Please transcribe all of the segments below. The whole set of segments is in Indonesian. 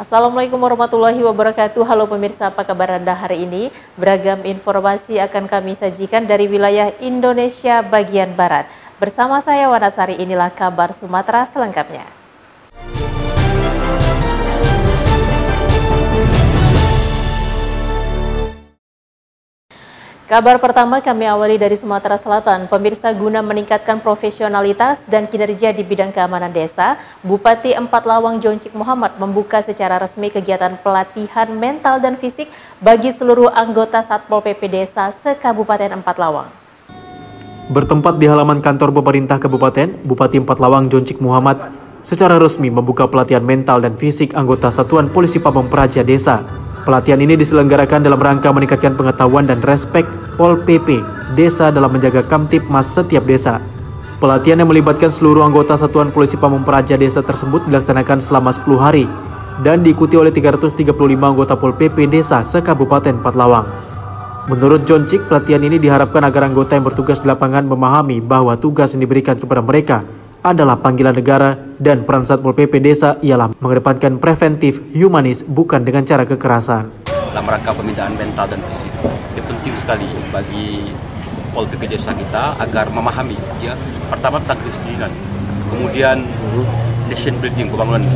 Assalamualaikum warahmatullahi wabarakatuh. Halo pemirsa, apa kabar Anda hari ini? Beragam informasi akan kami sajikan dari wilayah Indonesia bagian Barat. Bersama saya Wanasari, inilah kabar Sumatera selengkapnya. Kabar pertama kami awali dari Sumatera Selatan. Pemirsa, guna meningkatkan profesionalitas dan kinerja di bidang keamanan desa, Bupati Empat Lawang Joncik Muhammad membuka secara resmi kegiatan pelatihan mental dan fisik bagi seluruh anggota Satpol PP Desa se-Kabupaten Empat Lawang. Bertempat di halaman kantor pemerintah Kabupaten, Bupati Empat Lawang Joncik Muhammad secara resmi membuka pelatihan mental dan fisik anggota Satuan Polisi Pamong Praja Desa. Pelatihan ini diselenggarakan dalam rangka meningkatkan pengetahuan dan respek Pol PP Desa dalam menjaga Kamtipmas setiap desa. Pelatihan yang melibatkan seluruh anggota Satuan Polisi Pamong Praja Desa tersebut dilaksanakan selama 10 hari dan diikuti oleh 335 anggota Pol PP Desa se-Kabupaten Empat Lawang. Menurut Joncik, pelatihan ini diharapkan agar anggota yang bertugas di lapangan memahami bahwa tugas yang diberikan kepada mereka adalah panggilan negara dan peran Satpol PP Desa ialah mengedepankan preventif, humanis, bukan dengan cara kekerasan. Dalam rangka pemindahan mental dan fisik, itu penting sekali bagi Pol PP Desa kita agar memahami, ya, pertama tentang kedisiplinan, kemudian nation building, pembangunan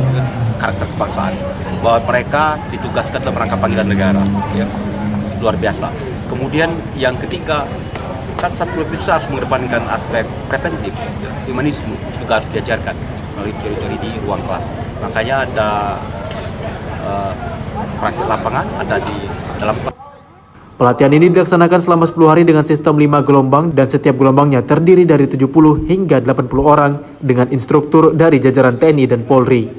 karakter kebangsaan, bahwa mereka ditugaskan dalam rangka panggilan negara, ya, luar biasa. Kemudian yang ketiga, kan Satpol PP harus mengedepankan aspek preventif, humanisme, juga harus diajarkan melalui teori-teori di ruang kelas. Makanya ada praktik lapangan, ada di dalam. Pelatihan ini dilaksanakan selama 10 hari dengan sistem 5 gelombang dan setiap gelombangnya terdiri dari 70 hingga 80 orang dengan instruktur dari jajaran TNI dan Polri.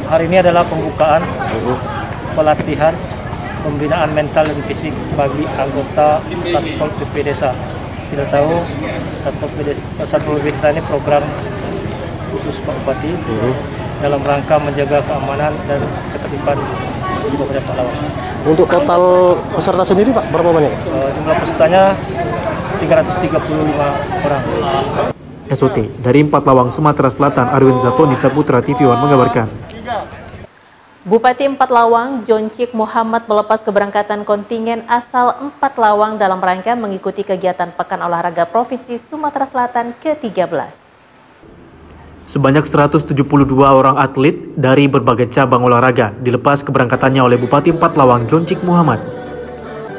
Hari ini adalah pembukaan pelatihan pembinaan mental dan fisik bagi anggota Satpol PP Desa. Kita tahu Satpol PP Desa ini program khusus Pak Bupati dalam rangka menjaga keamanan dan ketertiban di Kabupaten Empat Lawang. Untuk total peserta sendiri Pak, berapa banyak? Jumlah pesertanya 335 orang. SOT dari Empat Lawang, Sumatera Selatan, Arwin Zatoni Saputra TV One mengabarkan. Bupati Empat Lawang Joncik Muhammad melepas keberangkatan kontingen asal Empat Lawang dalam rangka mengikuti kegiatan Pekan Olahraga Provinsi Sumatera Selatan ke-13. Sebanyak 172 orang atlet dari berbagai cabang olahraga dilepas keberangkatannya oleh Bupati Empat Lawang Joncik Muhammad.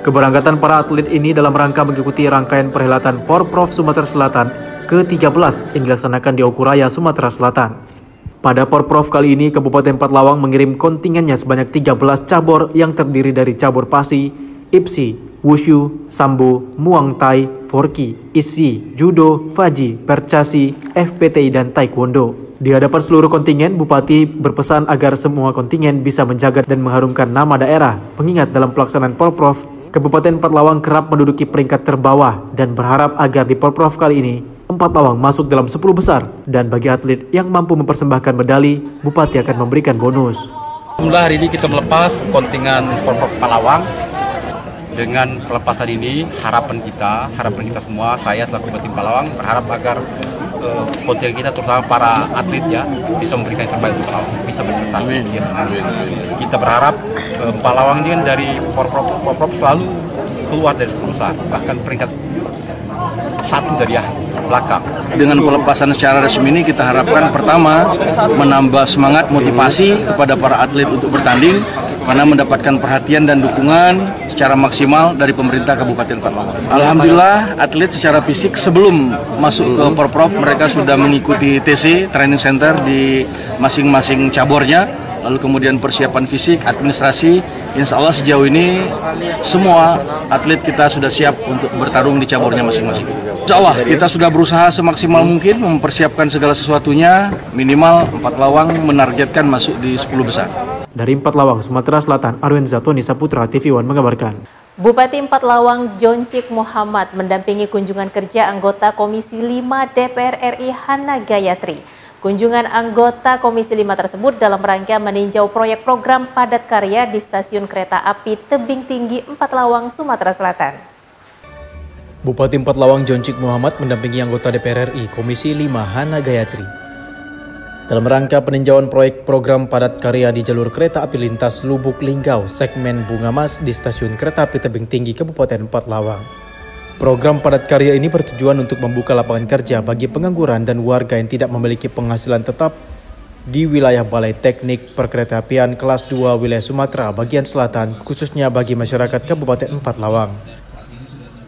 Keberangkatan para atlet ini dalam rangka mengikuti rangkaian perhelatan Porprov Sumatera Selatan ke-13 yang dilaksanakan di Okuraya, Sumatera Selatan. Pada Porprov kali ini, Kabupaten Empat Lawang mengirim kontingennya sebanyak 13 cabur yang terdiri dari cabur pasi, ipsi, wushu, sambo, muang thai, forki, isi, judo, faji, percasi, FPTI, dan taekwondo. Di hadapan seluruh kontingen, Bupati berpesan agar semua kontingen bisa menjaga dan mengharumkan nama daerah. Mengingat dalam pelaksanaan Porprov, Kabupaten Empat Lawang kerap menduduki peringkat terbawah dan berharap agar di Porprov kali ini, Empat Lawang masuk dalam 10 besar, dan bagi atlet yang mampu mempersembahkan medali, Bupati akan memberikan bonus. Alhamdulillah hari ini kita melepas kontingen Porprov Empat Lawang. Dengan pelepasan ini harapan kita semua, saya selaku Bupati Empat Lawang berharap agar kontingen kita terutama para atlet ya bisa memberikan yang terbaik untuk Lawang, bisa berprestasi. Ya. Kita berharap Empat Lawang ini dari Porprov selalu keluar dari 10 besar, bahkan peringkat 1 dari belakang. Dengan pelepasan secara resmi ini kita harapkan pertama menambah semangat motivasi kepada para atlet untuk bertanding karena mendapatkan perhatian dan dukungan secara maksimal dari pemerintah Kabupaten Empat Lawang. Alhamdulillah atlet secara fisik sebelum masuk ke Porprov mereka sudah mengikuti TC Training Center di masing-masing cabornya, lalu kemudian persiapan fisik, administrasi. Insya Allah sejauh ini semua atlet kita sudah siap untuk bertarung di cabornya masing-masing. Insya Allah kita sudah berusaha semaksimal mungkin mempersiapkan segala sesuatunya, minimal Empat Lawang menargetkan masuk di 10 besar. Dari Empat Lawang, Sumatera Selatan, Arwin Zatoni Saputra TV One mengabarkan. Bupati Empat Lawang Joncik Muhammad mendampingi kunjungan kerja anggota Komisi 5 DPR RI Hana Gayatri. Kunjungan anggota Komisi 5 tersebut dalam rangka meninjau proyek program padat karya di Stasiun Kereta Api Tebing Tinggi Empat Lawang, Sumatera Selatan. Bupati Empat Lawang Joncik Muhammad mendampingi anggota DPR RI Komisi 5 Hana Gayatri Dalam rangka peninjauan proyek program padat karya di jalur kereta api lintas Lubuk-Linggau, segmen Bunga Mas di stasiun kereta api Tebing Tinggi, Kabupaten Empat Lawang. Program padat karya ini bertujuan untuk membuka lapangan kerja bagi pengangguran dan warga yang tidak memiliki penghasilan tetap di wilayah Balai Teknik Perkeretaapian kelas 2 wilayah Sumatera bagian selatan, khususnya bagi masyarakat Kabupaten Empat Lawang.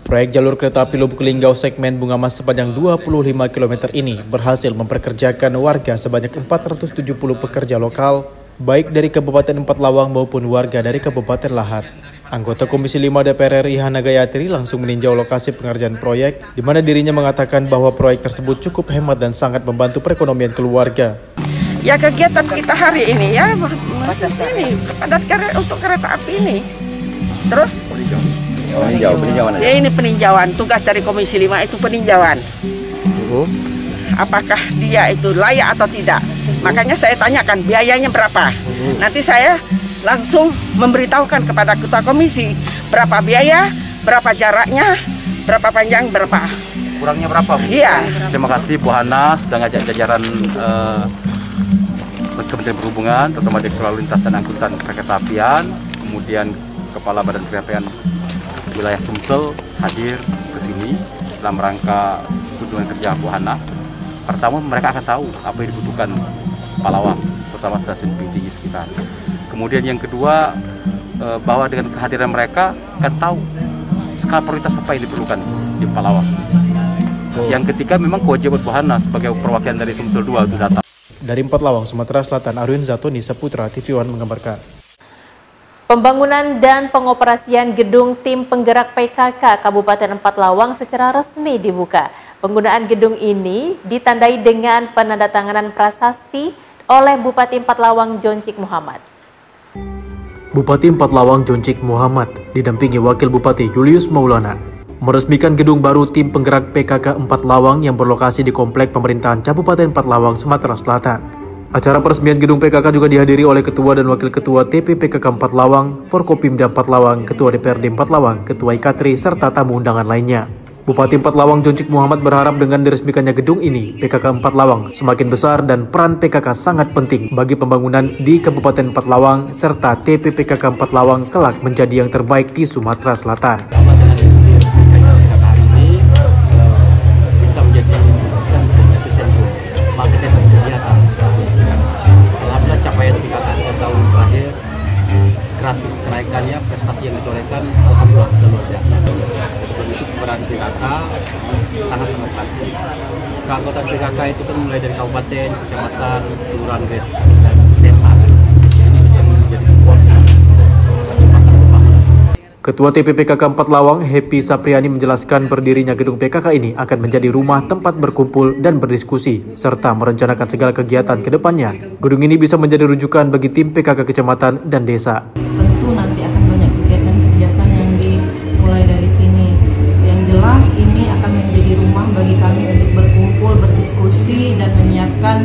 Proyek jalur kereta api Lubuk-Linggau segmen Bunga Mas sepanjang 25 km ini berhasil memperkerjakan warga sebanyak 470 pekerja lokal, baik dari Kabupaten Empat Lawang maupun warga dari Kabupaten Lahat. Anggota Komisi 5 DPR RI Hana Gayatri langsung meninjau lokasi pengerjaan proyek, di mana dirinya mengatakan bahwa proyek tersebut cukup hemat dan sangat membantu perekonomian keluarga. Ya kegiatan kita hari ini ya ini padat karya untuk kereta api ini. Terus peninjauan ya, ini peninjauan, tugas dari Komisi 5 itu peninjauan. Apakah dia itu layak atau tidak? Makanya saya tanyakan biayanya berapa. Nanti saya langsung memberitahukan kepada ketua komisi berapa biaya, berapa jaraknya, berapa panjang, berapa Kurangnya berapa, Bu? Iya. Terima kasih Bu Hana sudah ngajak jajaran Kementerian Perhubungan, terutama Direktur Lalu Lintas dan Angkutan Perkeretaapian, kemudian Kepala Badan Perkeretaapian Wilayah Sumsel hadir ke sini dalam rangka kunjungan kerja Bu Hana. Pertama, mereka akan tahu apa yang dibutuhkan Palawang, terutama stasiun Tebing Tinggi sekitar. Kemudian yang kedua, bahwa dengan kehadiran mereka akan tahu skala prioritas apa yang diperlukan di Palawang. Yang ketiga, memang kewajiban Bu Hana sebagai perwakilan dari Sumsel 2 itu datang. Dari Empat Lawang, Sumatera Selatan, Arwin Zatoni Saputra, TV One mengabarkan. Pembangunan dan pengoperasian gedung tim penggerak PKK Kabupaten Empat Lawang secara resmi dibuka. Penggunaan gedung ini ditandai dengan penandatanganan prasasti oleh Bupati Empat Lawang Joncik Muhammad. Bupati Empat Lawang Joncik Muhammad didampingi Wakil Bupati Julius Maulana meresmikan gedung baru tim penggerak PKK Empat Lawang yang berlokasi di Komplek Pemerintahan Kabupaten Empat Lawang, Sumatera Selatan. Acara peresmian gedung PKK juga dihadiri oleh Ketua dan Wakil Ketua TPPKK Empat Lawang, Forkopimda Empat Lawang, Ketua DPRD Empat Lawang, Ketua IKATRI, serta tamu undangan lainnya. Bupati Empat Lawang Joncik Muhammad berharap dengan diresmikannya gedung ini, PKK Empat Lawang semakin besar dan peran PKK sangat penting bagi pembangunan di Kabupaten Empat Lawang, serta TPPKK Empat Lawang kelak menjadi yang terbaik di Sumatera Selatan. Kenaikannya, prestasi yang ditorehkan, alhamdulillah luar biasa. Sebelum itu peran PKK sangat-sangat bagus. Keanggotaan PKK itu kan mulai dari kabupaten, kecamatan, kelurahan, dan desa. Ini bisa menjadi support Ketua TPPKK Empat Lawang, Happy Sapriani menjelaskan berdirinya gedung PKK ini akan menjadi rumah tempat berkumpul dan berdiskusi, serta merencanakan segala kegiatan ke depannya. Gedung ini bisa menjadi rujukan bagi tim PKK kecamatan dan desa. Tentu nanti akan banyak kegiatan-kegiatan yang dimulai dari sini. Yang jelas ini akan menjadi rumah bagi kami untuk berkumpul, berdiskusi, dan menyiapkan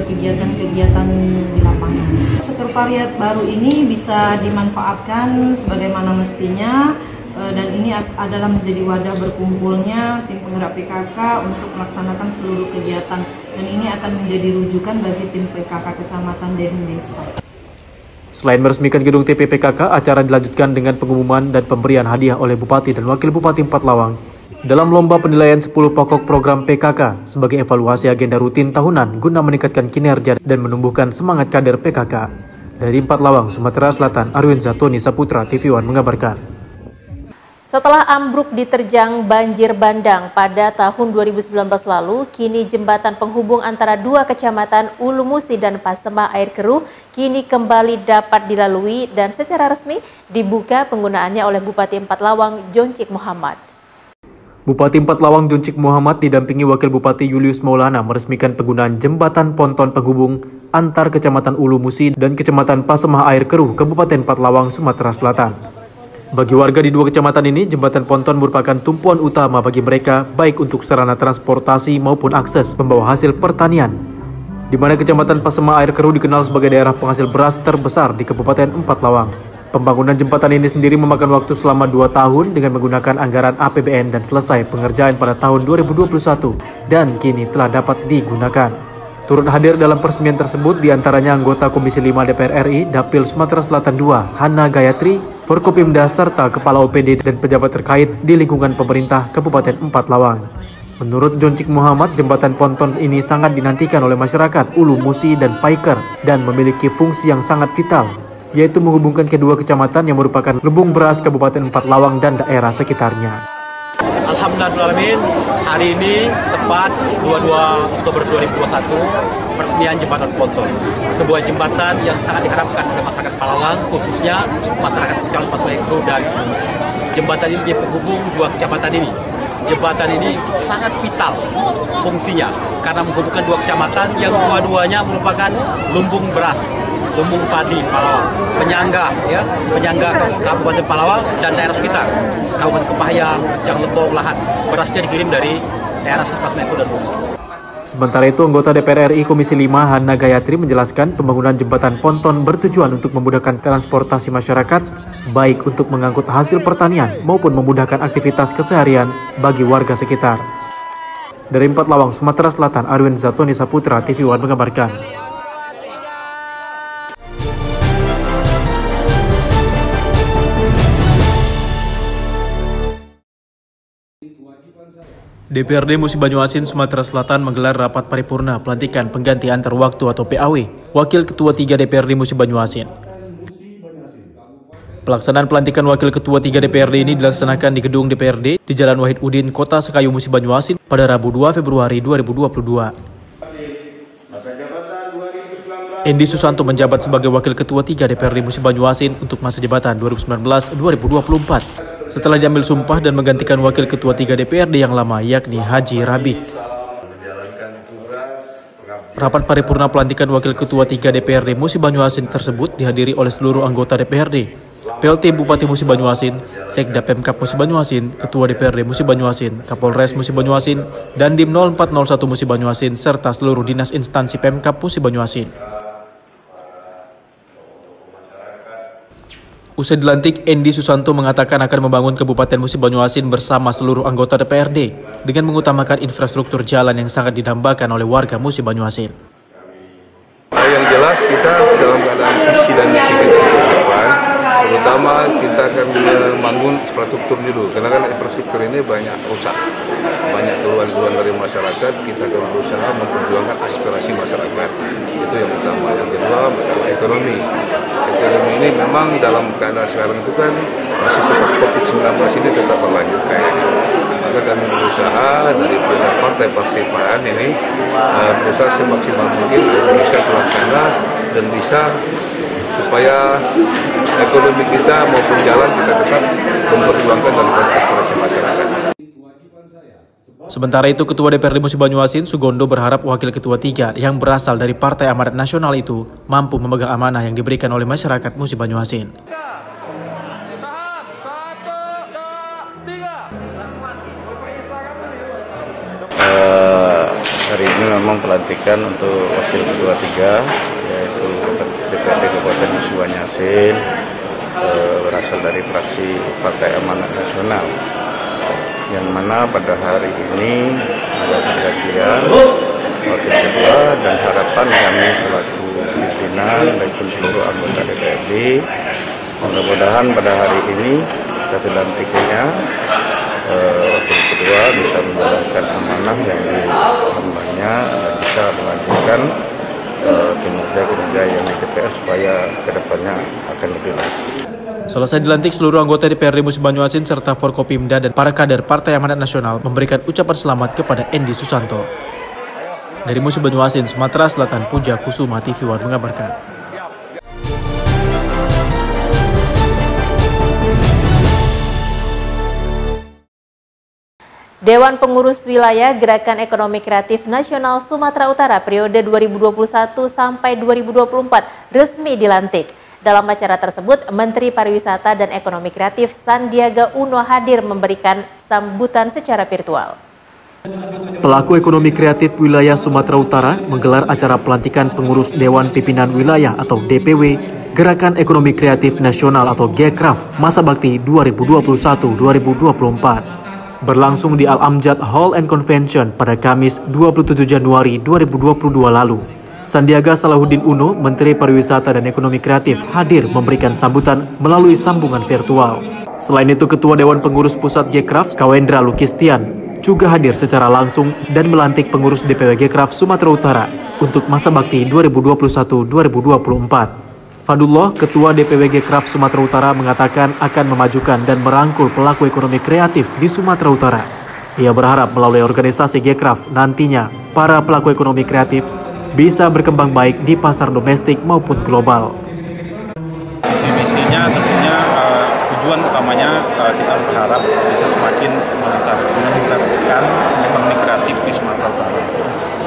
kegiatan-kegiatan di lapangan. Sekretariat baru ini bisa dimanfaatkan sebagaimana mestinya, dan ini adalah menjadi wadah berkumpulnya tim penggerak PKK untuk melaksanakan seluruh kegiatan, dan ini akan menjadi rujukan bagi tim PKK kecamatan dan desa. Selain meresmikan gedung TPPKK, acara dilanjutkan dengan pengumuman dan pemberian hadiah oleh Bupati dan Wakil Bupati Empat Lawang dalam lomba penilaian 10 pokok program PKK sebagai evaluasi agenda rutin tahunan guna meningkatkan kinerja dan menumbuhkan semangat kader PKK. Dari Empat Lawang, Sumatera Selatan, Arwin Zatoni Saputra, TV One mengabarkan. Setelah ambruk diterjang banjir bandang pada tahun 2019 lalu, kini jembatan penghubung antara dua kecamatan Ulu Musi dan Pasema Air Keruh kini kembali dapat dilalui dan secara resmi dibuka penggunaannya oleh Bupati Empat Lawang Joncik Muhammad. Bupati Empat Lawang Joncik Muhammad didampingi Wakil Bupati Julius Maulana meresmikan penggunaan jembatan ponton penghubung antar Kecamatan Ulu Musi dan Kecamatan Pasema Air Keruh, Kabupaten Empat Lawang, Sumatera Selatan. Bagi warga di dua kecamatan ini, jembatan ponton merupakan tumpuan utama bagi mereka, baik untuk sarana transportasi maupun akses membawa hasil pertanian. Di mana Kecamatan Pasema Air Keruh dikenal sebagai daerah penghasil beras terbesar di Kabupaten Empat Lawang. Pembangunan jembatan ini sendiri memakan waktu selama 2 tahun dengan menggunakan anggaran APBN dan selesai pengerjaan pada tahun 2021 dan kini telah dapat digunakan. Turut hadir dalam peresmian tersebut diantaranya anggota Komisi 5 DPR RI, Dapil Sumatera Selatan II, Hana Gayatri, Forkopimda, serta Kepala OPD dan pejabat terkait di lingkungan pemerintah Kabupaten Empat Lawang. Menurut Joncik Muhammad, jembatan ponton ini sangat dinantikan oleh masyarakat Ulu Musi dan Paiker dan memiliki fungsi yang sangat vital, yaitu menghubungkan kedua kecamatan yang merupakan lumbung beras Kabupaten Empat Lawang dan daerah sekitarnya. Alhamdulillah, hari ini tepat 22 Oktober 2021 peresmian jembatan ponton. Sebuah jembatan yang sangat diharapkan oleh masyarakat Palawang, khususnya masyarakat Kecamatan Pasar Ekro dan Musi. Jembatan ini penghubung dua kecamatan ini. Jembatan ini sangat vital fungsinya karena menghubungkan dua kecamatan yang dua-duanya merupakan lumbung beras, lumbung padi Palawang, penyangga Kabupaten Palawang dan daerah sekitar, Kabupaten Kepahayang, Janglebong, Lahat. Berasnya dikirim dari daerah Pasar Ekro dan Musi. Sementara itu, anggota DPR RI Komisi 5 Hana Gayatri menjelaskan pembangunan jembatan ponton bertujuan untuk memudahkan transportasi masyarakat, baik untuk mengangkut hasil pertanian maupun memudahkan aktivitas keseharian bagi warga sekitar. Dari Empat Lawang, Sumatera Selatan, Arwin Zatoni Saputra, TV One mengabarkan. DPRD Musi Banyuasin, Sumatera Selatan menggelar rapat paripurna pelantikan pengganti antar waktu atau PAW Wakil Ketua 3 DPRD Musi Banyuasin. Pelaksanaan pelantikan Wakil Ketua 3 DPRD ini dilaksanakan di gedung DPRD di Jalan Wahid Udin, Kota Sekayu, Musi Banyuasin pada Rabu 2 Februari 2022. Endi Susanto menjabat sebagai Wakil Ketua 3 DPRD Musi Banyuasin untuk masa jabatan 2019-2024. Setelah diambil sumpah dan menggantikan Wakil Ketua 3 DPRD yang lama, yakni Haji Rabi. Rapat paripurna pelantikan Wakil Ketua 3 DPRD Musi Banyuasin tersebut dihadiri oleh seluruh anggota DPRD, PLT Bupati Musi Banyuasin, Sekda Pemkab Musi Banyuasin, Ketua DPRD Musi Banyuasin, Kapolres Musi Banyuasin, dan Dim 0401 Musi Banyuasin, serta seluruh dinas instansi Pemkab Musi Banyuasin. Usai dilantik, Endi Susanto mengatakan akan membangun Kabupaten Musi Banyuasin bersama seluruh anggota DPRD dengan mengutamakan infrastruktur jalan yang sangat didambakan oleh warga Musi Banyuasin. Yang jelas kita dalam keadaan visi dan misi kita ke depan, terutama kita akan membangun infrastruktur dulu, karena kan infrastruktur ini banyak rusak, banyak keluhan-keluhan dari masyarakat. Kita akan berusaha memperjuangkan aspirasi masyarakat, itu yang pertama. Yang kedua, masalah ekonomi. Ekonomi ini memang dalam keadaan sekarang itu kan masih COVID-19 ini tetap berlanjut kayaknya. Maka kami berusaha dari pihak partai Persipaan ini berusaha semaksimal mungkin untuk bisa terlaksana dan bisa supaya ekonomi kita maupun jalan kita tetap memperjuangkan dalam aspirasi masyarakat. Sementara itu, Ketua DPRD Musi Banyuasin, Sugondo, berharap Wakil Ketua 3 yang berasal dari Partai Amanat Nasional itu mampu memegang amanah yang diberikan oleh masyarakat Musi Banyuasin. Hari ini memang pelantikan untuk Wakil Ketua 3, yaitu DPRD Kabupaten Musi Banyuasin, berasal dari fraksi Partai Amanat Nasional, yang mana pada hari ini ada pergantian Wakil Ketua, dan harapan kami selaku pimpinan dan seluruh anggota DPRD, mudah-mudahan pada hari ini kita dilantiknya Wakil Ketua bisa menjalankan amanah yang dihambanya dan bisa melanjutkan kinerja yang di DPR supaya kedepannya akan lebih baik. Selesai dilantik, seluruh anggota DPRD Musi Banyuasin serta Forkopimda dan para kader Partai Amanat Nasional memberikan ucapan selamat kepada Endi Susanto. Dari Musi Banyuasin, Sumatera Selatan, Puja Kusuma, TV One mengabarkan. Dewan Pengurus Wilayah Gerakan Ekonomi Kreatif Nasional Sumatera Utara periode 2021 sampai 2024 resmi dilantik. Dalam acara tersebut, Menteri Pariwisata dan Ekonomi Kreatif Sandiaga Uno hadir memberikan sambutan secara virtual. Pelaku ekonomi kreatif wilayah Sumatera Utara menggelar acara pelantikan pengurus Dewan Pimpinan Wilayah atau DPW Gerakan Ekonomi Kreatif Nasional atau GEKRAF masa bakti 2021-2024. berlangsung di Al-Amjad Hall and Convention pada Kamis 27 Januari 2022 lalu. Sandiaga Salahuddin Uno, Menteri Pariwisata dan Ekonomi Kreatif, hadir memberikan sambutan melalui sambungan virtual. Selain itu, Ketua Dewan Pengurus Pusat Gkraf, Kawendra Lukistian, juga hadir secara langsung dan melantik pengurus DPW Gkraf Sumatera Utara untuk masa bakti 2021-2024. Fadullah, Ketua DPW Gkraf Sumatera Utara, mengatakan akan memajukan dan merangkul pelaku ekonomi kreatif di Sumatera Utara. Ia berharap melalui organisasi Gkraf nantinya para pelaku ekonomi kreatif bisa berkembang baik di pasar domestik maupun global. Visi-misinya tentunya tujuan utamanya kita berharap bisa semakin meningkatkan ekonomi kreatif di Sumatera Utara,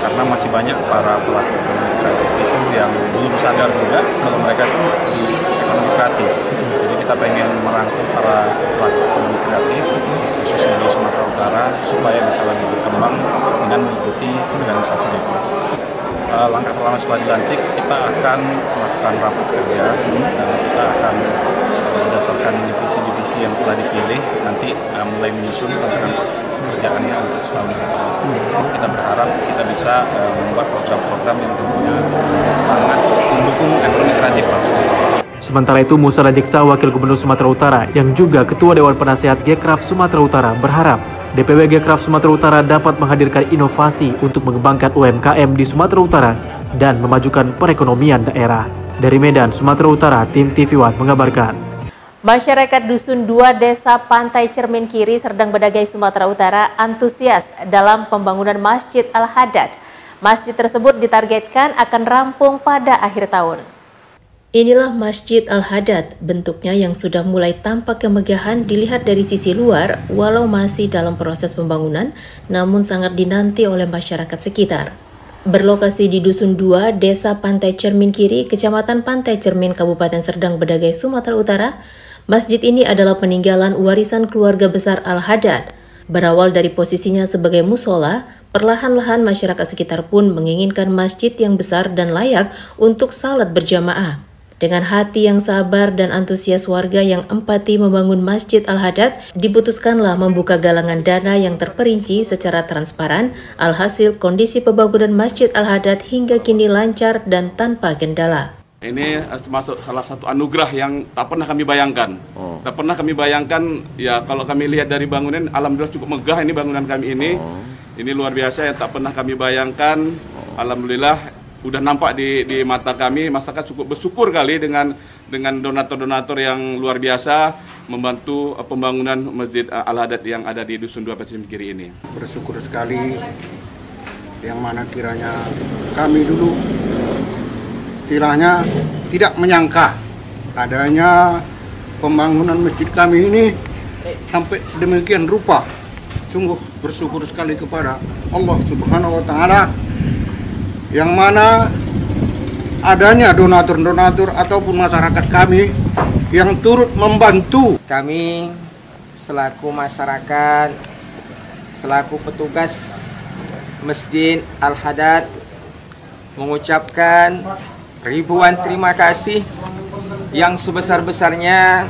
karena masih banyak para pelaku ekonomi kreatif itu yang belum sadar juga kalau mereka itu di ekonomi kreatif. Jadi kita pengen merangkul para pelaku ekonomi kreatif khususnya di Sumatera Utara supaya bisa lebih berkembang dengan mengikuti organisasi Gkraf. Langkah pertama setelah dilantik, kita akan melakukan rapat kerja dan kita akan berdasarkan divisi-divisi yang telah dipilih nanti mulai menyusun rancangan pekerjaannya untuk setahun ke depan. Kita berharap kita bisa membuat program-program yang tentunya sangat mendukung ekonomi kreatif langsung. Sementara itu, Musa Rajeksa, Wakil Gubernur Sumatera Utara yang juga Ketua Dewan Penasehat Gkraf Sumatera Utara, berharap DPW Gkraf Sumatera Utara dapat menghadirkan inovasi untuk mengembangkan UMKM di Sumatera Utara dan memajukan perekonomian daerah. Dari Medan, Sumatera Utara, tim TV One mengabarkan. Masyarakat Dusun 2 Desa Pantai Cermin Kiri, Serdang Bedagai, Sumatera Utara antusias dalam pembangunan Masjid Al-Hadad. Masjid tersebut ditargetkan akan rampung pada akhir tahun. Inilah Masjid Al-Hadad, bentuknya yang sudah mulai tampak kemegahan dilihat dari sisi luar, walau masih dalam proses pembangunan, namun sangat dinanti oleh masyarakat sekitar. Berlokasi di Dusun 2, Desa Pantai Cermin Kiri, Kecamatan Pantai Cermin, Kabupaten Serdang Bedagai, Sumatera Utara, masjid ini adalah peninggalan warisan keluarga besar Al-Hadad. Berawal dari posisinya sebagai musola, perlahan-lahan masyarakat sekitar pun menginginkan masjid yang besar dan layak untuk salat berjamaah. Dengan hati yang sabar dan antusias warga yang empati membangun Masjid Al-Hadad, diputuskanlah membuka galangan dana yang terperinci secara transparan. Alhasil, kondisi pembangunan Masjid Al-Hadad hingga kini lancar dan tanpa kendala. Ini termasuk salah satu anugerah yang tak pernah kami bayangkan. Tak pernah kami bayangkan, ya kalau kami lihat dari bangunan, alhamdulillah cukup megah ini bangunan kami ini. Ini luar biasa yang tak pernah kami bayangkan. Alhamdulillah udah nampak di mata kami. Masyarakat cukup bersyukur kali dengan donatur-donatur yang luar biasa membantu pembangunan Masjid Al-Hadad yang ada di Dusun 2 Pantai Cermin Kiri ini. Bersyukur sekali, yang mana kiranya kami dulu istilahnya tidak menyangka adanya pembangunan masjid kami ini sampai sedemikian rupa. Sungguh bersyukur sekali kepada Allah Subhanahu wa Ta'ala, yang mana adanya donatur-donatur ataupun masyarakat kami yang turut membantu. Kami selaku masyarakat, selaku petugas Masjid Al-Hadad mengucapkan ribuan terima kasih yang sebesar-besarnya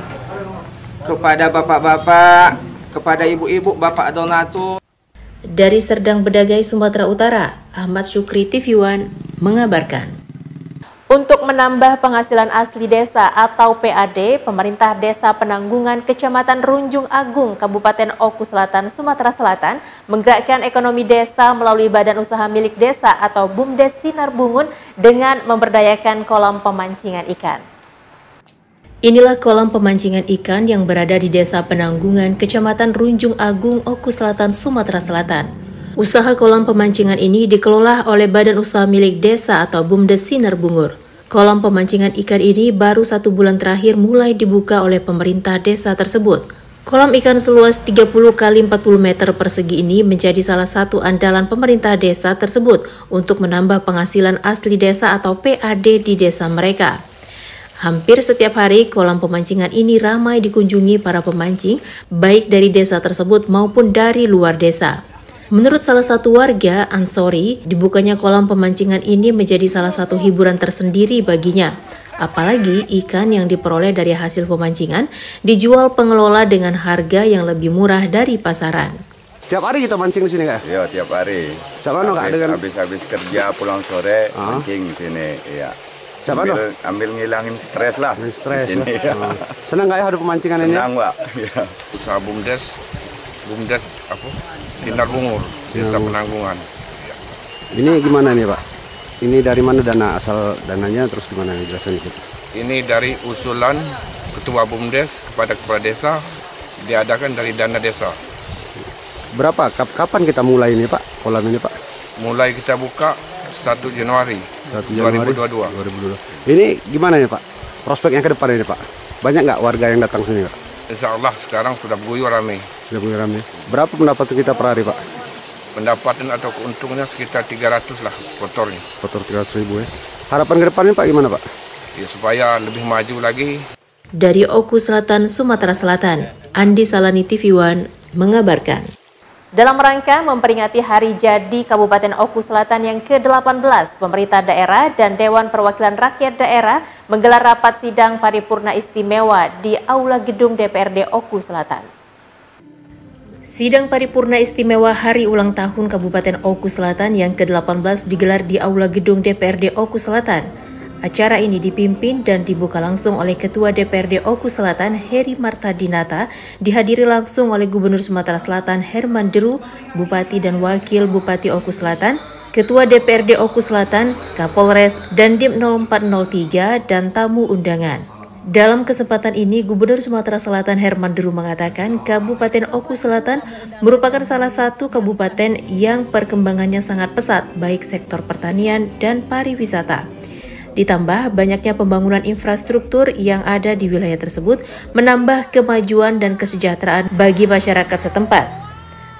kepada bapak-bapak, kepada ibu-ibu, bapak donatur. Dari Serdang Bedagai, Sumatera Utara, Ahmad Syukri, TV One mengabarkan. Untuk menambah penghasilan asli desa atau PAD, pemerintah Desa Penanggungan Kecamatan Runjung Agung, Kabupaten Oku Selatan, Sumatera Selatan, menggerakkan ekonomi desa melalui badan usaha milik desa atau BUMDes Sinar Bungun dengan memberdayakan kolam pemancingan ikan. Inilah kolam pemancingan ikan yang berada di Desa Penanggungan, Kecamatan Runjung Agung, Oku Selatan, Sumatera Selatan. Usaha kolam pemancingan ini dikelola oleh Badan Usaha Milik Desa atau BUMDes Sinar Bungur. Kolam pemancingan ikan ini baru 1 bulan terakhir mulai dibuka oleh pemerintah desa tersebut. Kolam ikan seluas 30 x 40 meter persegi ini menjadi salah satu andalan pemerintah desa tersebut untuk menambah penghasilan asli desa atau PAD di desa mereka. Hampir setiap hari kolam pemancingan ini ramai dikunjungi para pemancing, baik dari desa tersebut maupun dari luar desa. Menurut salah satu warga, Ansori, dibukanya kolam pemancingan ini menjadi salah satu hiburan tersendiri baginya. Apalagi ikan yang diperoleh dari hasil pemancingan dijual pengelola dengan harga yang lebih murah dari pasaran. Tiap hari kita mancing di sini Kak? Iya, tiap hari. Sama Kak dengan habis kerja pulang sore mancing di sini. Iya. Ambil ngilangin stres lah. Stres. Di sini, ya. Senang nggak ya ada pemancingan ini? Senang, Pak. Ya. Usaha BUMDes apa? Tindak Bungur, Desa Penanggungan. Ini gimana nih Pak? Ini dari mana asal dananya, terus gimana nih jelasin gitu? Ini dari usulan Ketua BUMDes kepada Kepala Desa, diadakan dari dana desa. Berapa? Kapan kita mulai ini Pak? Kolam ini Pak? Mulai kita buka 1 Januari 2022. Ini gimana nih Pak? Prospeknya ke depan ini Pak? Banyak nggak warga yang datang sini Pak? Insya Allah sekarang sudah guyur rame. Berapa pendapatan kita per hari Pak? Pendapatan atau keuntungannya sekitar 300 lah kotornya. Kotor 300.000 ya. Harapan ke depannya Pak gimana Pak? Ya supaya lebih maju lagi. Dari Oku Selatan, Sumatera Selatan, Andi Salani TV One mengabarkan. Dalam rangka memperingati Hari Jadi Kabupaten Oku Selatan yang ke-18, pemerintah daerah dan Dewan Perwakilan Rakyat Daerah menggelar rapat sidang paripurna istimewa di Aula Gedung DPRD Oku Selatan. Sidang paripurna istimewa Hari Ulang Tahun Kabupaten Oku Selatan yang ke-18 digelar di Aula Gedung DPRD Oku Selatan. Acara ini dipimpin dan dibuka langsung oleh Ketua DPRD Oku Selatan Heri Marta Dinata, dihadiri langsung oleh Gubernur Sumatera Selatan Herman Deru, Bupati dan Wakil Bupati Oku Selatan, Ketua DPRD Oku Selatan, Kapolres, Dandim 0403, dan tamu undangan. Dalam kesempatan ini, Gubernur Sumatera Selatan Herman Deru mengatakan Kabupaten Oku Selatan merupakan salah satu kabupaten yang perkembangannya sangat pesat, baik sektor pertanian dan pariwisata. Ditambah banyaknya pembangunan infrastruktur yang ada di wilayah tersebut menambah kemajuan dan kesejahteraan bagi masyarakat setempat.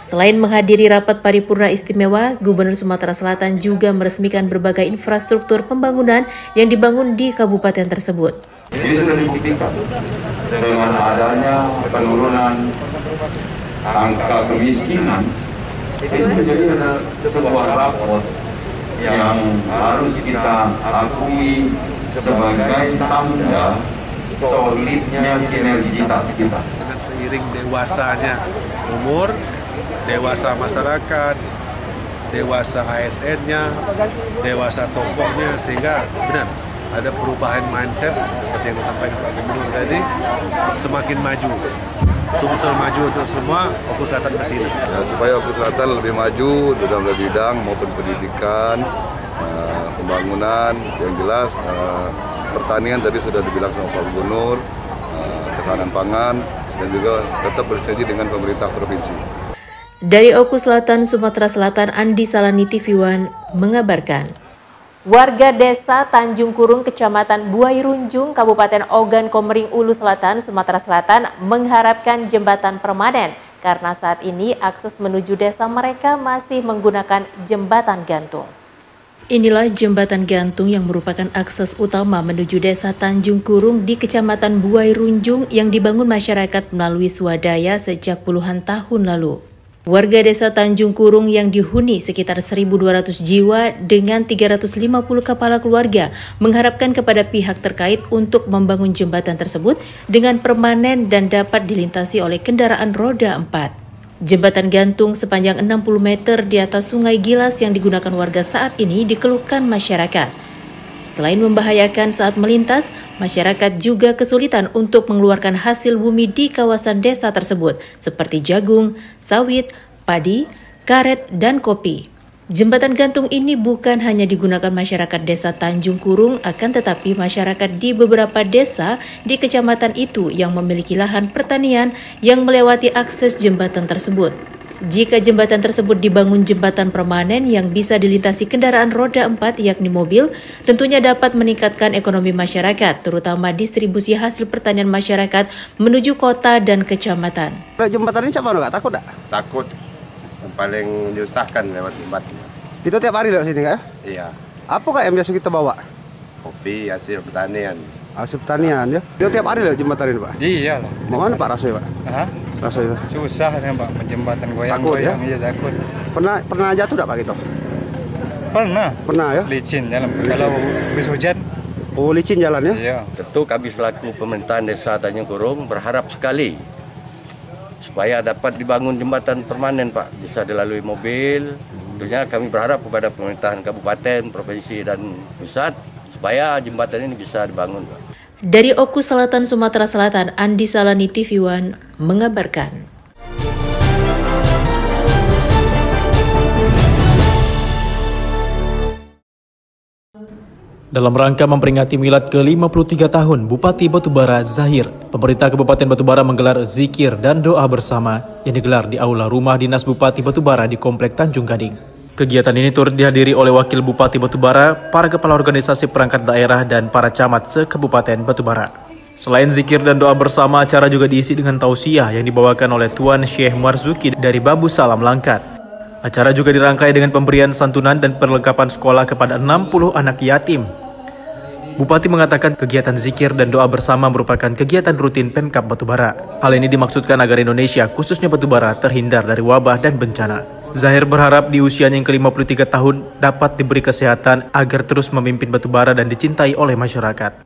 Selain menghadiri rapat paripurna istimewa, Gubernur Sumatera Selatan juga meresmikan berbagai infrastruktur pembangunan yang dibangun di kabupaten tersebut. Ini sudah dibuktikan dengan adanya penurunan angka kemiskinan, ini menjadi sebuah rapor yang harus kita akui sebagai tanda solidnya sinergitas kita. Dengan seiring dewasanya umur, dewasa masyarakat, dewasa ASN-nya, dewasa tokohnya, sehingga benar ada perubahan mindset seperti yang disampaikan Pak Gubernur tadi, semakin maju. Sumsel maju untuk semua, Oku Selatan ke sini. Ya, supaya Oku Selatan lebih maju dalam bidang maupun pendidikan, pembangunan, yang jelas pertanian tadi sudah dibilang sama Pak Gubernur, ketahanan pangan, dan juga tetap bersinergi dengan pemerintah provinsi. Dari Oku Selatan, Sumatera Selatan, Andi Salani TV One mengabarkan. Warga desa Tanjung Kurung, Kecamatan Buai Runjung, Kabupaten Ogan Komering Ulu Selatan, Sumatera Selatan mengharapkan jembatan permanen karena saat ini akses menuju desa mereka masih menggunakan jembatan gantung. Inilah jembatan gantung yang merupakan akses utama menuju desa Tanjung Kurung di Kecamatan Buai Runjung yang dibangun masyarakat melalui swadaya sejak puluhan tahun lalu. Warga desa Tanjung Kurung yang dihuni sekitar 1.200 jiwa dengan 350 kepala keluarga mengharapkan kepada pihak terkait untuk membangun jembatan tersebut dengan permanen dan dapat dilintasi oleh kendaraan roda 4. Jembatan gantung sepanjang 60 meter di atas Sungai Gilas yang digunakan warga saat ini dikeluhkan masyarakat. Selain membahayakan saat melintas, masyarakat juga kesulitan untuk mengeluarkan hasil bumi di kawasan desa tersebut, seperti jagung, sawit, padi, karet, dan kopi. Jembatan gantung ini bukan hanya digunakan masyarakat desa Tanjung Kurung, akan tetapi masyarakat di beberapa desa di kecamatan itu yang memiliki lahan pertanian yang melewati akses jembatan tersebut. Jika jembatan tersebut dibangun jembatan permanen yang bisa dilintasi kendaraan roda 4 yakni mobil, tentunya dapat meningkatkan ekonomi masyarakat, terutama distribusi hasil pertanian masyarakat menuju kota dan kecamatan. Jembatan ini siapa nggak takut nggak? Takut, paling diusahakan lewat jembatan. Kita tiap hari lewat sini nggak? Iya. Apa kak yang biasa kita bawa? Kopi, hasil pertanian. Hasil pertanian ya? Kita tiap hari lewat jembatan ini Pak? Iya lah. Mau mana Pak Rasoy Pak? Hah? Rasoy Pak? Susah nih Pak, jembatan goyang-goyang, ya? Iya takut. Pernah jatuh nggak Pak gitu? Pernah ya? Licin jalan, kalau habis hujan. Oh licin jalan ya? Iya. Tentu kami selaku pemerintahan desa Tanjung Kurung berharap sekali supaya dapat dibangun jembatan permanen, Pak, bisa dilalui mobil. Tentunya kami berharap kepada pemerintahan kabupaten, provinsi, dan pusat supaya jembatan ini bisa dibangun, Pak. Dari Oku Selatan, Sumatera Selatan, Andi Salani, TV One mengabarkan. Dalam rangka memperingati milad ke-53 tahun Bupati Batubara Zahir, pemerintah Kabupaten Batubara menggelar zikir dan doa bersama yang digelar di Aula Rumah Dinas Bupati Batubara di Komplek Tanjung Gading. Kegiatan ini turut dihadiri oleh Wakil Bupati Batubara, para kepala organisasi perangkat daerah, dan para camat se-Kabupaten Batubara. Selain zikir dan doa bersama, acara juga diisi dengan tausiah yang dibawakan oleh Tuan Syekh Marzuki dari Babu Salam Langkat. Acara juga dirangkai dengan pemberian santunan dan perlengkapan sekolah kepada 60 anak yatim. Bupati mengatakan kegiatan zikir dan doa bersama merupakan kegiatan rutin Pemkab Batubara. Hal ini dimaksudkan agar Indonesia, khususnya Batubara, terhindar dari wabah dan bencana. Zahir berharap di usianya yang ke-53 tahun dapat diberi kesehatan agar terus memimpin Batubara dan dicintai oleh masyarakat.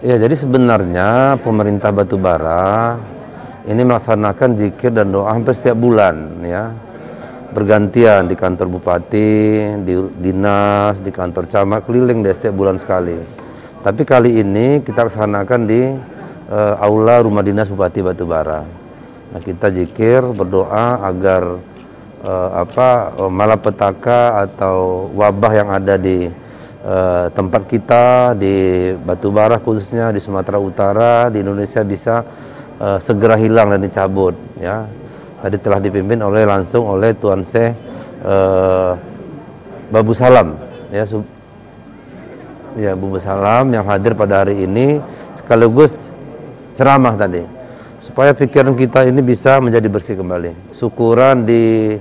Ya, jadi sebenarnya pemerintah Batubara ini melaksanakan zikir dan doa hampir setiap bulan, ya. Bergantian di kantor bupati, di dinas, di kantor camat, keliling deh setiap bulan sekali. Tapi kali ini kita laksanakan di Aula Rumah Dinas Bupati Batubara. Nah, kita zikir, berdoa agar malapetaka atau wabah yang ada di tempat kita, di Batubara khususnya, di Sumatera Utara, di Indonesia bisa segera hilang dan dicabut, ya. Tadi telah dipimpin langsung oleh Tuan Syekh Babu Salam, ya, Babu Salam yang hadir pada hari ini sekaligus ceramah tadi, supaya pikiran kita ini bisa menjadi bersih kembali. Syukuran di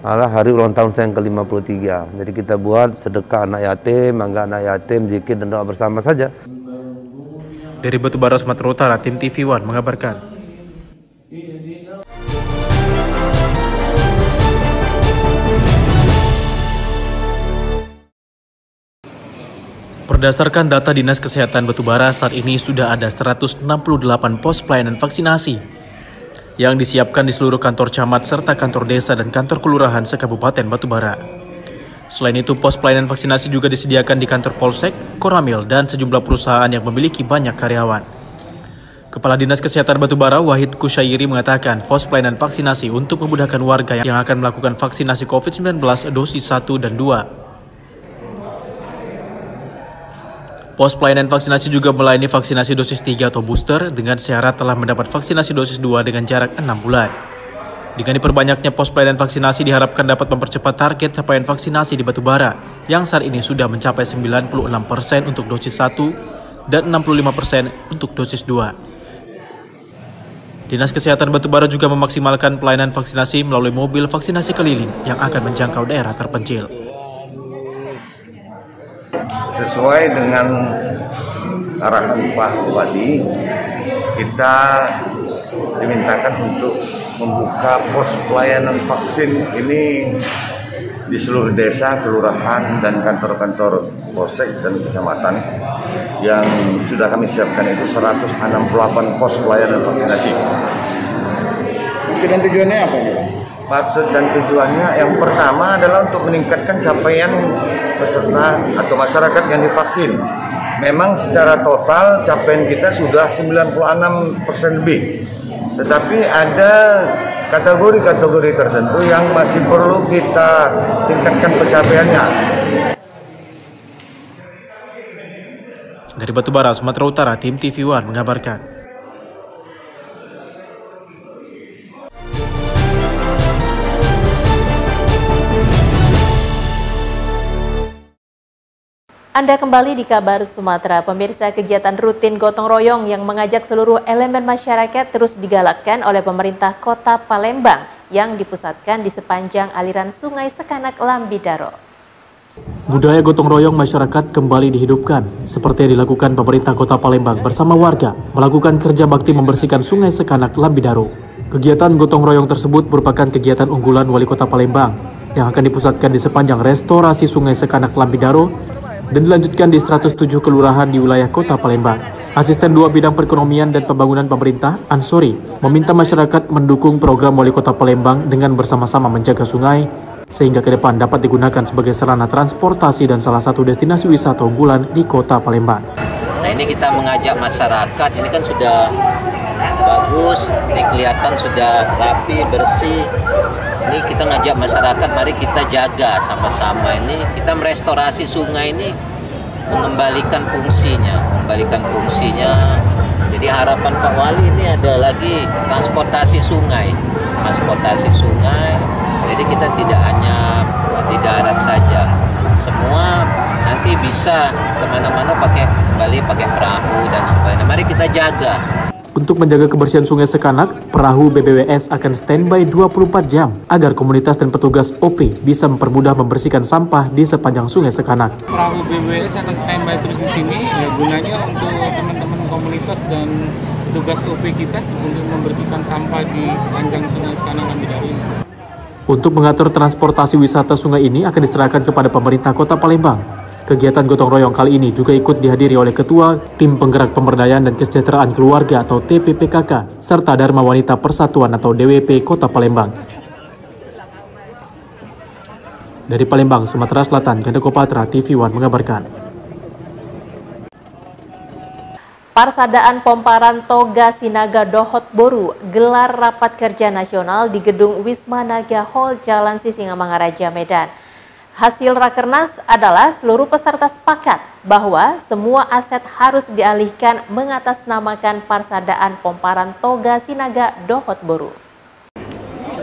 hari ulang tahun saya yang ke-53. Jadi kita buat sedekah anak yatim, mangga anak yatim, zikir dan doa bersama saja. Dari Batubara, Sumatera Utara, tim TV One mengabarkan. Berdasarkan data Dinas Kesehatan Batubara, saat ini sudah ada 168 pos pelayanan vaksinasi yang disiapkan di seluruh kantor camat serta kantor desa dan kantor kelurahan se-Kabupaten Batubara. Selain itu, pos pelayanan vaksinasi juga disediakan di kantor Polsek, Koramil, dan sejumlah perusahaan yang memiliki banyak karyawan. Kepala Dinas Kesehatan Batubara, Wahid Kusyairi, mengatakan pos pelayanan vaksinasi untuk memudahkan warga yang akan melakukan vaksinasi COVID-19 dosis 1 dan 2. Pos pelayanan vaksinasi juga melayani vaksinasi dosis 3 atau booster dengan syarat telah mendapat vaksinasi dosis 2 dengan jarak 6 bulan. Dengan diperbanyaknya pos pelayanan vaksinasi diharapkan dapat mempercepat target capaian vaksinasi di Batubara yang saat ini sudah mencapai 96% untuk dosis 1 dan 65% untuk dosis 2. Dinas Kesehatan Batubara juga memaksimalkan pelayanan vaksinasi melalui mobil vaksinasi keliling yang akan menjangkau daerah terpencil. Sesuai dengan arahan Pak Bupati, kita dimintakan untuk membuka pos pelayanan vaksin ini di seluruh desa, kelurahan, dan kantor-kantor polsek dan kecamatan yang sudah kami siapkan itu 168 pos pelayanan vaksinasi. Maksud dan tujuannya apa? Maksud dan tujuannya yang pertama adalah untuk meningkatkan capaian peserta atau masyarakat yang divaksin. Memang secara total capaian kita sudah 96% lebih. Tetapi ada kategori-kategori tertentu yang masih perlu kita tingkatkan pencapaiannya. Dari Batubara, Sumatera Utara, tim TV One mengabarkan. Anda kembali di Kabar Sumatera. Pemirsa, kegiatan rutin gotong royong yang mengajak seluruh elemen masyarakat terus digalakkan oleh pemerintah Kota Palembang yang dipusatkan di sepanjang aliran Sungai Sekanak Lambidaro. Budaya gotong royong masyarakat kembali dihidupkan, seperti yang dilakukan pemerintah Kota Palembang bersama warga melakukan kerja bakti membersihkan Sungai Sekanak Lambidaro. Kegiatan gotong royong tersebut merupakan kegiatan unggulan Wali Kota Palembang yang akan dipusatkan di sepanjang restorasi Sungai Sekanak Lambidaro dan dilanjutkan di 107 kelurahan di wilayah Kota Palembang. Asisten 2 bidang perekonomian dan pembangunan pemerintah, Ansori, meminta masyarakat mendukung program Wali Kota Palembang dengan bersama-sama menjaga sungai, sehingga ke depan dapat digunakan sebagai sarana transportasi dan salah satu destinasi wisata unggulan di Kota Palembang. Nah, ini kita mengajak masyarakat, ini kan sudah bagus, ini kelihatan sudah rapi, bersih. Ini kita ngajak masyarakat, mari kita jaga sama-sama. Ini kita merestorasi sungai ini, mengembalikan fungsinya. Jadi harapan Pak Wali ini ada lagi transportasi sungai. Jadi kita tidak hanya di darat saja, semua nanti bisa kemana-mana kembali pakai perahu dan sebagainya. Mari kita jaga. Untuk menjaga kebersihan Sungai Sekanak, perahu BBWS akan standby 24 jam agar komunitas dan petugas OP bisa mempermudah membersihkan sampah di sepanjang Sungai Sekanak. Perahu BBWS akan standby terus di sini, ya gunanya untuk teman-teman komunitas dan petugas OP kita untuk membersihkan sampah di sepanjang Sungai Sekanak dan Bidari. Untuk mengatur transportasi wisata sungai ini akan diserahkan kepada pemerintah Kota Palembang. Kegiatan gotong royong kali ini juga ikut dihadiri oleh Ketua Tim Penggerak Pemberdayaan dan Kesejahteraan Keluarga atau TPPKK, serta Dharma Wanita Persatuan atau DWP Kota Palembang. Dari Palembang, Sumatera Selatan, Ganda Kopatra, TV One mengabarkan. Parsadaan Pomparan Toga Sinaga Dohot Boru gelar rapat kerja nasional di Gedung Wisma Naga Hall Jalan Sisingamangaraja, Medan. Hasil rakernas adalah seluruh peserta sepakat bahwa semua aset harus dialihkan mengatasnamakan Parsadaan Pomparan Toga Sinaga Dohot Boru.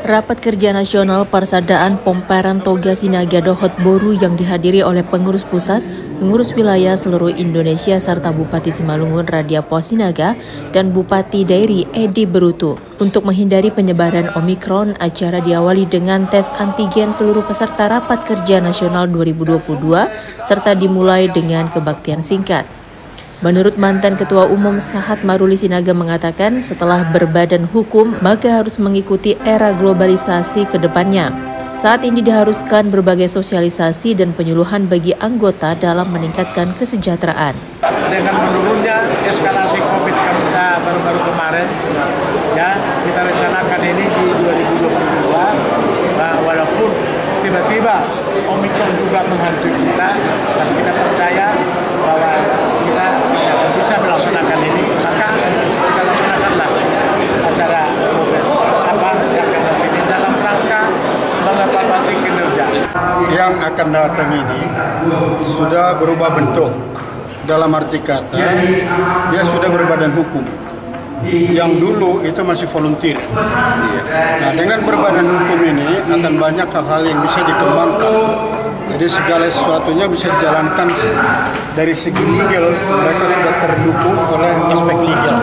Rapat kerja nasional Parsadaan Pomparan Toga Sinaga Dohot Boru yang dihadiri oleh pengurus pusat, pengurus wilayah seluruh Indonesia serta Bupati Simalungun Radiapo Sinaga dan Bupati Dairi Edi Berutu. Untuk menghindari penyebaran Omikron, acara diawali dengan tes antigen seluruh peserta Rapat Kerja Nasional 2022 serta dimulai dengan kebaktian singkat. Menurut mantan Ketua Umum Sahat Maruli Sinaga mengatakan setelah berbadan hukum maka harus mengikuti era globalisasi ke depannya. Saat ini diharuskan berbagai sosialisasi dan penyuluhan bagi anggota dalam meningkatkan kesejahteraan. Dengan menurunnya eskalasi COVID kita baru-baru kemarin, ya kita rencanakan ini di 2022, walaupun tiba-tiba Omikron juga menghantui kita, dan kita percaya bahwa kita akan bisa melaksanakan ini, maka kita laksanakanlah acara rakernas ini dalam rangka mengevaluasi kinerja. Yang akan datang ini sudah berubah bentuk. Dalam arti kata, dia sudah berbadan hukum. Yang dulu itu masih volunteer. Nah, dengan berbadan hukum ini akan banyak hal-hal yang bisa dikembangkan. Jadi segala sesuatunya bisa dijalankan dari segi legal, mereka sudah terdukung oleh aspek legal.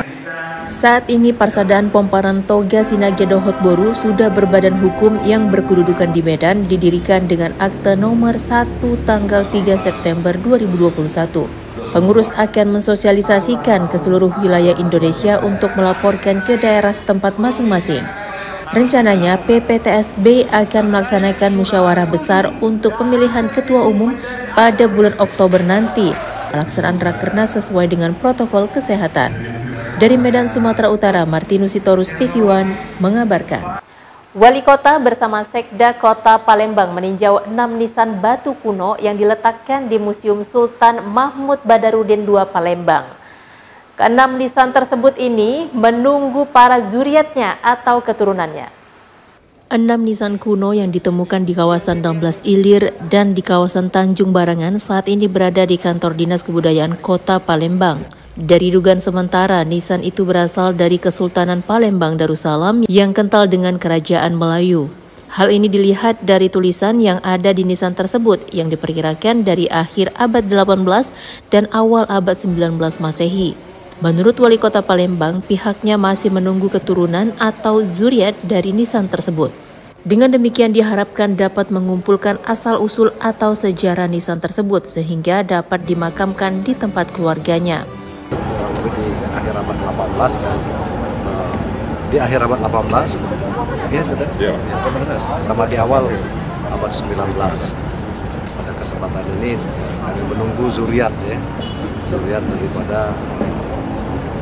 Saat ini Parsadaan Pomparan Toga Sinaga Dohot Boru sudah berbadan hukum yang berkedudukan di Medan, didirikan dengan akte nomor 1 tanggal 3 September 2021. Pengurus akan mensosialisasikan ke seluruh wilayah Indonesia untuk melaporkan ke daerah setempat masing-masing. Rencananya PPTSB akan melaksanakan musyawarah besar untuk pemilihan ketua umum pada bulan Oktober nanti. Pelaksanaan rakernas sesuai dengan protokol kesehatan. Dari Medan, Sumatera Utara, Martinus Sitorus, TV One mengabarkan. Wali Kota bersama Sekda Kota Palembang meninjau 6 nisan batu kuno yang diletakkan di Museum Sultan Mahmud Badarudin II Palembang. Ke-6 nisan tersebut ini menunggu para zuriatnya atau keturunannya. 6 nisan kuno yang ditemukan di kawasan 16 Ilir dan di kawasan Tanjung Barangan saat ini berada di kantor Dinas Kebudayaan Kota Palembang. Dari dugaan sementara, nisan itu berasal dari Kesultanan Palembang Darussalam yang kental dengan kerajaan Melayu. Hal ini dilihat dari tulisan yang ada di nisan tersebut yang diperkirakan dari akhir abad 18 dan awal abad 19 Masehi. Menurut Wali Kota Palembang, pihaknya masih menunggu keturunan atau zuriat dari nisan tersebut. Dengan demikian diharapkan dapat mengumpulkan asal-usul atau sejarah nisan tersebut sehingga dapat dimakamkan di tempat keluarganya. Di akhir abad 18 dan di akhir abad 18 ya tidak sama di awal abad 19. Pada kesempatan ini Kami menunggu zuriat ya, zuriat daripada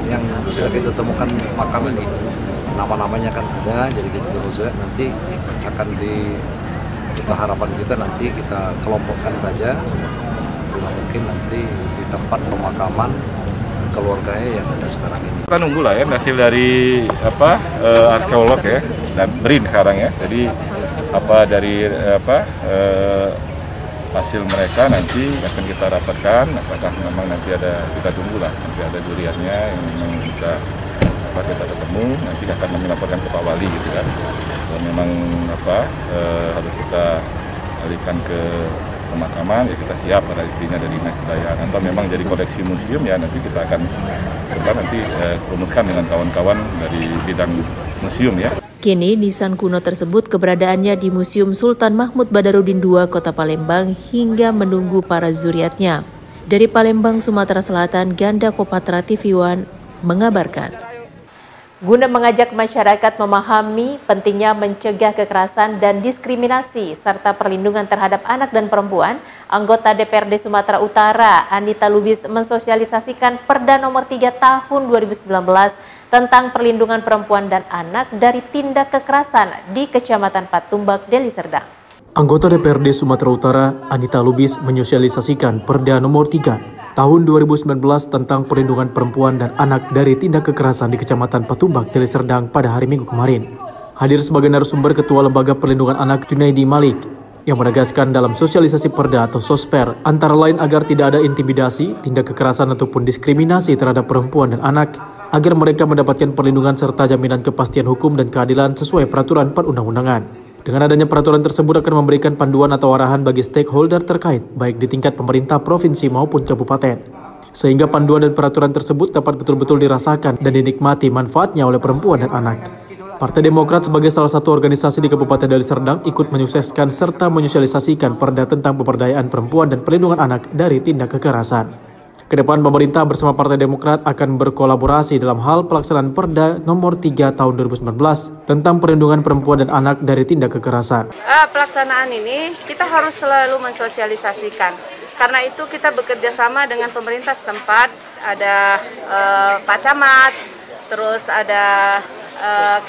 yang sudah kita temukan makam ini. Nama-namanya kan ada, jadi kita tunggu zuriat, nanti akan kita harapan kita nanti kita kelompokkan saja, bila mungkin nanti di tempat pemakaman keluarganya yang ada sekarang ini. Kita nunggu lah ya hasil dari arkeolog ya dan BRIN sekarang ya. Jadi hasil mereka nanti akan kita rapatkan. Apakah memang nanti kita tunggu lah nanti ada zuriatnya yang memang bisa kita ketemu, nanti akan kami laporkan ke Pak Wali gitu kan. Kalau memang harus kita alihkan ke pemakaman ya kita siap pada intinya dari Dinas Kebudayaan. Atau memang jadi koleksi museum ya nanti kita akan coba nanti rumuskan dengan kawan-kawan dari bidang museum ya. Kini nisan kuno tersebut keberadaannya di Museum Sultan Mahmud Badarudin II Kota Palembang hingga menunggu para zuriatnya. Dari Palembang, Sumatera Selatan, Ganda Kopatra TV One mengabarkan. Guna mengajak masyarakat memahami pentingnya mencegah kekerasan dan diskriminasi serta perlindungan terhadap anak dan perempuan, anggota DPRD Sumatera Utara Anita Lubis mensosialisasikan Perda Nomor 3 Tahun 2019 tentang perlindungan perempuan dan anak dari tindak kekerasan di Kecamatan Patumbak, Deli Serdang. Anggota DPRD Sumatera Utara Anita Lubis menyosialisasikan Perda Nomor 3 Tahun 2019 tentang perlindungan perempuan dan anak dari tindak kekerasan di Kecamatan Patumbak, Deli Serdang pada hari Minggu kemarin. Hadir sebagai narasumber Ketua Lembaga Perlindungan Anak Junaidi Malik yang menegaskan dalam sosialisasi Perda atau Sosper antara lain agar tidak ada intimidasi, tindak kekerasan ataupun diskriminasi terhadap perempuan dan anak, agar mereka mendapatkan perlindungan serta jaminan kepastian hukum dan keadilan sesuai peraturan perundang-undangan. Dengan adanya peraturan tersebut akan memberikan panduan atau arahan bagi stakeholder terkait, baik di tingkat pemerintah provinsi maupun kabupaten. Sehingga panduan dan peraturan tersebut dapat betul-betul dirasakan dan dinikmati manfaatnya oleh perempuan dan anak. Partai Demokrat sebagai salah satu organisasi di Kabupaten Deli Serdang ikut menyukseskan serta menyosialisasikan Perda tentang pemberdayaan perempuan dan perlindungan anak dari tindak kekerasan. Kedepan pemerintah bersama Partai Demokrat akan berkolaborasi dalam hal pelaksanaan Perda Nomor 3 Tahun 2019 tentang perlindungan perempuan dan anak dari tindak kekerasan. Pelaksanaan ini kita harus selalu mensosialisasikan. Karena itu kita bekerja sama dengan pemerintah setempat, ada Pak Camat, terus ada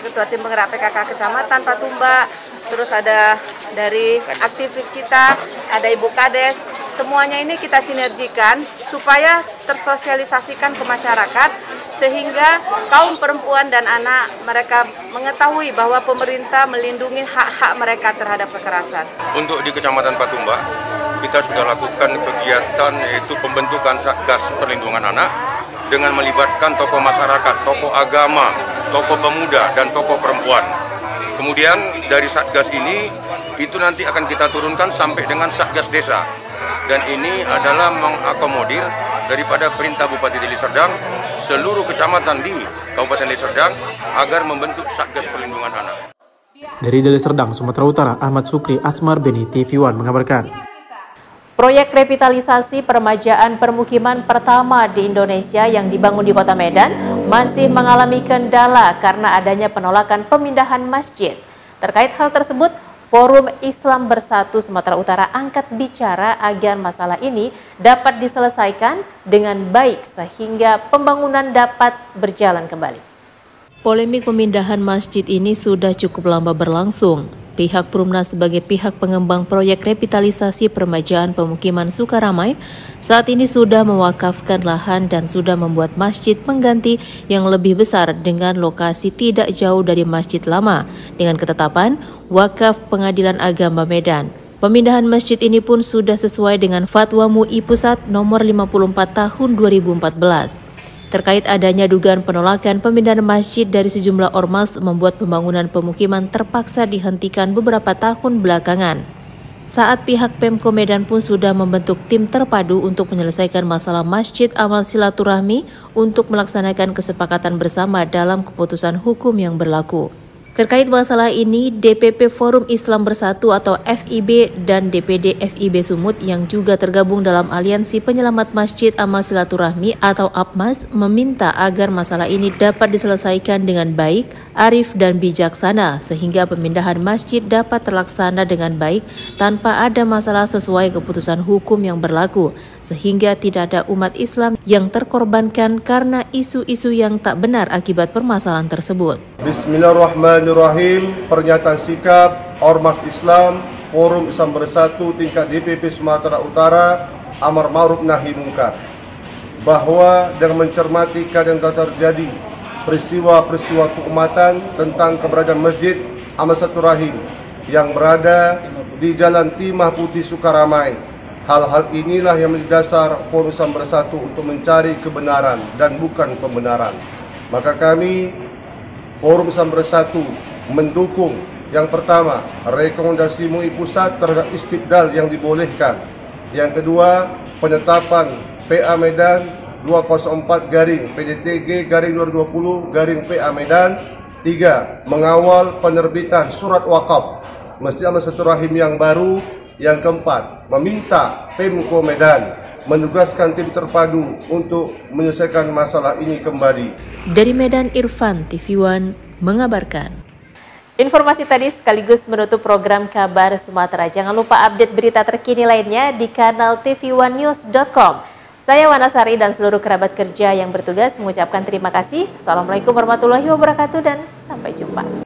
Ketua Tim Penggerak PKK Kecamatan Patumbak, terus ada dari aktivis kita, ada Ibu Kades. Semuanya ini kita sinergikan supaya tersosialisasikan ke masyarakat sehingga kaum perempuan dan anak mereka mengetahui bahwa pemerintah melindungi hak-hak mereka terhadap kekerasan. Untuk di Kecamatan Patumbak, kita sudah lakukan kegiatan yaitu pembentukan Satgas Perlindungan Anak dengan melibatkan tokoh masyarakat, tokoh agama, tokoh pemuda, dan tokoh perempuan. Kemudian dari Satgas ini, itu nanti akan kita turunkan sampai dengan Satgas Desa. Dan ini adalah mengakomodir daripada perintah Bupati Deli Serdang seluruh kecamatan di Kabupaten Deli Serdang agar membentuk Satgas Perlindungan Anak. Dari Deli Serdang, Sumatera Utara, Ahmad Sukri, Asmar Beni, TV One mengabarkan. Proyek revitalisasi peremajaan permukiman pertama di Indonesia yang dibangun di Kota Medan masih mengalami kendala karena adanya penolakan pemindahan masjid. Terkait hal tersebut, Forum Islam Bersatu Sumatera Utara angkat bicara agar masalah ini dapat diselesaikan dengan baik sehingga pembangunan dapat berjalan kembali. Polemik pemindahan masjid ini sudah cukup lama berlangsung. Pihak Perumnas sebagai pihak pengembang proyek revitalisasi peremajaan pemukiman Sukaramai saat ini sudah mewakafkan lahan dan sudah membuat masjid pengganti yang lebih besar dengan lokasi tidak jauh dari masjid lama dengan ketetapan wakaf Pengadilan Agama Medan. Pemindahan masjid ini pun sudah sesuai dengan Fatwa MUI Pusat nomor 54 tahun 2014. Terkait adanya dugaan penolakan pemindahan masjid dari sejumlah ormas membuat pembangunan pemukiman terpaksa dihentikan beberapa tahun belakangan. Saat pihak Pemko Medan pun sudah membentuk tim terpadu untuk menyelesaikan masalah masjid amal silaturahmi untuk melaksanakan kesepakatan bersama dalam keputusan hukum yang berlaku. Terkait masalah ini, DPP Forum Islam Bersatu atau FIB dan DPD FIB Sumut yang juga tergabung dalam Aliansi Penyelamat Masjid Amal Silaturahmi atau APMAS meminta agar masalah ini dapat diselesaikan dengan baik, arif dan bijaksana sehingga pemindahan masjid dapat terlaksana dengan baik tanpa ada masalah sesuai keputusan hukum yang berlaku, sehingga tidak ada umat Islam yang terkorbankan karena isu-isu yang tak benar akibat permasalahan tersebut. Bismillahirrahmanirrahim. Pernyataan sikap Ormas Islam Forum Islam Bersatu tingkat DPP Sumatera Utara Amar Ma'ruf Nahi Mungkar, bahwa dengan mencermati keadaan yang telah terjadi peristiwa-peristiwa keumatan tentang keberadaan Masjid Amal Silaturahim yang berada di Jalan Timah Putih Sukaramai, hal-hal inilah yang menjadi dasar Forum Islam Bersatu untuk mencari kebenaran dan bukan pembenaran. Maka kami Forum Islam Bersatu mendukung yang pertama, rekomendasi MUI Pusat terhadap istibdal yang dibolehkan. Yang kedua, penetapan PA Medan 204-PDTG-2020-PA Medan. 3. Mengawal penerbitan surat wakaf Masjid Amal Silaturahim yang baru. Yang keempat, meminta Pemko Medan menugaskan tim terpadu untuk menyelesaikan masalah ini kembali. Dari Medan, Irfan, TV One mengabarkan. Informasi tadi sekaligus menutup program Kabar Sumatera. Jangan lupa update berita terkini lainnya di kanal tv1news.com. Saya Wanasari dan seluruh kerabat kerja yang bertugas mengucapkan terima kasih. Assalamualaikum warahmatullahi wabarakatuh dan sampai jumpa.